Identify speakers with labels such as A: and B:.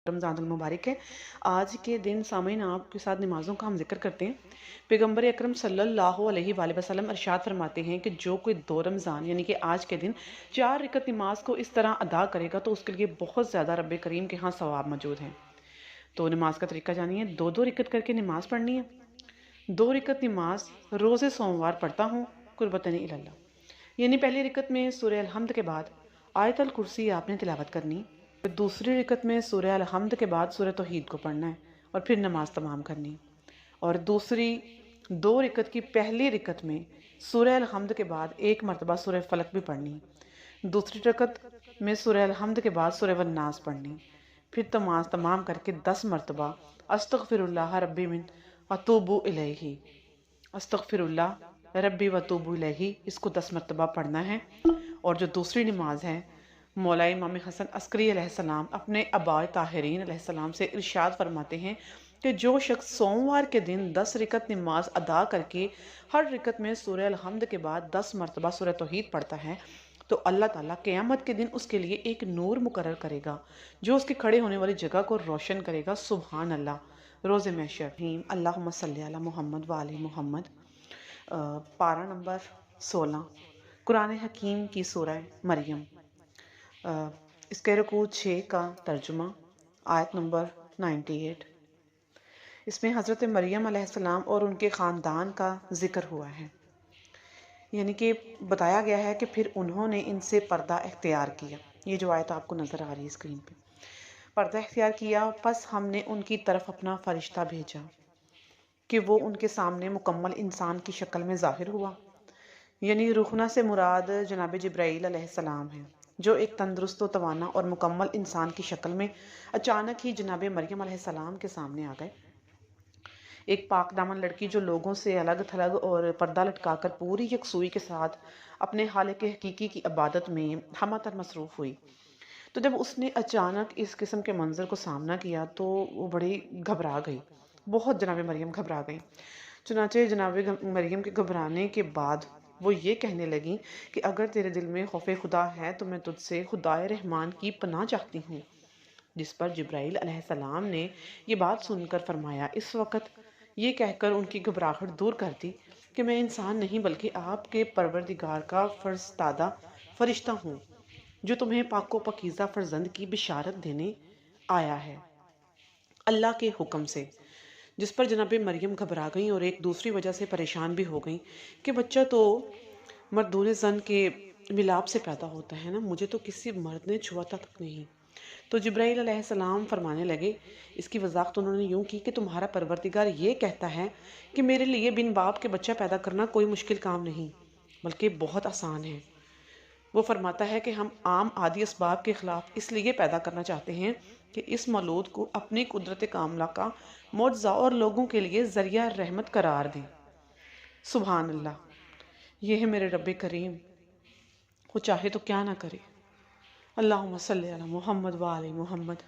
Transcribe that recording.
A: رمضان المبارک ہے۔ آج کے دن سامعین آپ کے ساتھ نمازوں کا ہم ذکر کرتے ہیں۔ پیغمبر اکرم صلی اللہ علیہ وآلہ وسلم ارشاد فرماتے ہیں کہ جو کوئی 2 رمضان یعنی کہ آج کے دن 4 رکعت نماز کو اس طرح ادا کرے گا تو اس کے لیے بہت زیادہ رب کریم کے ہاں ثواب موجود ہے۔ تو نماز کا طریقہ جانیے، 2 رکعت کر کے نماز پڑھنی ہے۔ 2 رکعت نماز روز سوموار پڑھتا ہوں قربتن اللہ، یعنی پہلی رکعت میں سورہ الحمد کے بعد آیت الکرسی آپ نے تلاوت کرنی، پھر دوسری رکعت میں سورہ الحمد کے بعد سورہ توحید کو پڑھنا ہے اور پھر نماز تمام کرنی، اور دوسری 2 رکعت کی پہلی رکعت میں سورہ الحمد کے بعد 1 مرتبہ سورہ فلق بھی پڑھنی، دوسری رکعت میں سورہ الحمد کے بعد سورہ والناس پڑھنی، پھر نماز تمام کر کے 10 مرتبہ استغفر اللہ ربی من واتوب الیہ، استغفر اللہ ربی واتوب الیہ، اس کو 10 مرتبہ پڑھنا ہے۔ اور جو دوسری نماز ہے، مولا امام حسن عسکری علیہ السلام اپنے آباء طاہرین علیہ السلام سے ارشاد فرماتے ہیں کہ جو شخص سوموار کے دن 10 رکعت نماز ادا کر کے ہر رکعت میں سورہ الحمد کے بعد 10 مرتبہ سورہ توحید پڑھتا ہے تو اللہ تعالیٰ قیامت کے دن اس کے لیے ایک نور مقرر کرے گا جو اس کے کھڑے ہونے والی جگہ کو روشن کرے گا۔ سبحان اللہ۔ روز محشر، اللہم صلی علی محمد وآل محمد، پارہ نمبر 16، قرآن حکیم کی سورہ مریم، اس کے رکوع 6 کا ترجمہ، آیت نمبر 98۔ اس میں حضرت مریم علیہ السلام اور ان کے خاندان کا ذکر ہوا ہے، یعنی کہ بتایا گیا ہے کہ پھر انہوں نے ان سے پردہ اختیار کیا۔ یہ جو آیت آپ کو نظر آ رہی ہے اسکرین پہ، پردہ اختیار کیا، پس ہم نے ان کی طرف اپنا فرشتہ بھیجا کہ وہ ان کے سامنے مکمل انسان کی شکل میں ظاہر ہوا، یعنی روحنا سے مراد جناب جبرائیل علیہ السلام ہیں، جو ایک تندرست و توانا اور مکمل انسان کی شکل میں اچانک ہی جناب مریم علیہ السلام کے سامنے آ گئے۔ ایک پاک دامن لڑکی جو لوگوں سے الگ تھلگ اور پردہ لٹکا کر پوری یکسوئی کے ساتھ اپنے خالق حقیقی کی عبادت میں ہمہ تر مصروف ہوئی، تو جب اس نے اچانک اس قسم کے منظر کو سامنا کیا تو وہ بڑی گھبرا گئی، بہت جناب مریم گھبرا گئی۔ چنانچہ جناب مریم کے گھبرانے کے بعد وہ یہ کہنے لگیں کہ اگر تیرے دل میں خوف خدا ہے تو میں تجھ سے خدائے رحمان کی پناہ چاہتی ہوں، جس پر جبرائیل علیہ السلام نے یہ بات سن کر فرمایا، اس وقت یہ کہہ کر ان کی گھبراہٹ دور کر دی کہ میں انسان نہیں بلکہ آپ کے پروردگار کا فرستادہ فرشتہ ہوں جو تمہیں پاک و پاکیزہ فرزند کی بشارت دینے آیا ہے اللہ کے حکم سے۔ جس پر جناب مریم گھبرا گئیں اور ایک دوسری وجہ سے پریشان بھی ہو گئیں کہ بچہ تو مردون زن کے ملاپ سے پیدا ہوتا ہے نا، مجھے تو کسی مرد نے چھوا تک نہیں۔ تو جبرائیل علیہ السلام فرمانے لگے، اس کی وضاحت انہوں نے یوں کی کہ تمہارا پروردگار یہ کہتا ہے کہ میرے لیے بن باپ کے بچہ پیدا کرنا کوئی مشکل کام نہیں بلکہ بہت آسان ہے۔ وہ فرماتا ہے کہ ہم عام عادی اسباب کے خلاف اس لیے پیدا کرنا چاہتے ہیں کہ اس مولود کو اپنی قدرت کاملہ کا معجزہ اور لوگوں کے لیے ذریعہ رحمت قرار دیں۔ سبحان اللہ۔ یہ ہے میرے رب کریم، وہ چاہے تو کیا نہ کرے۔ اللہم صلی علی محمد وآل محمد۔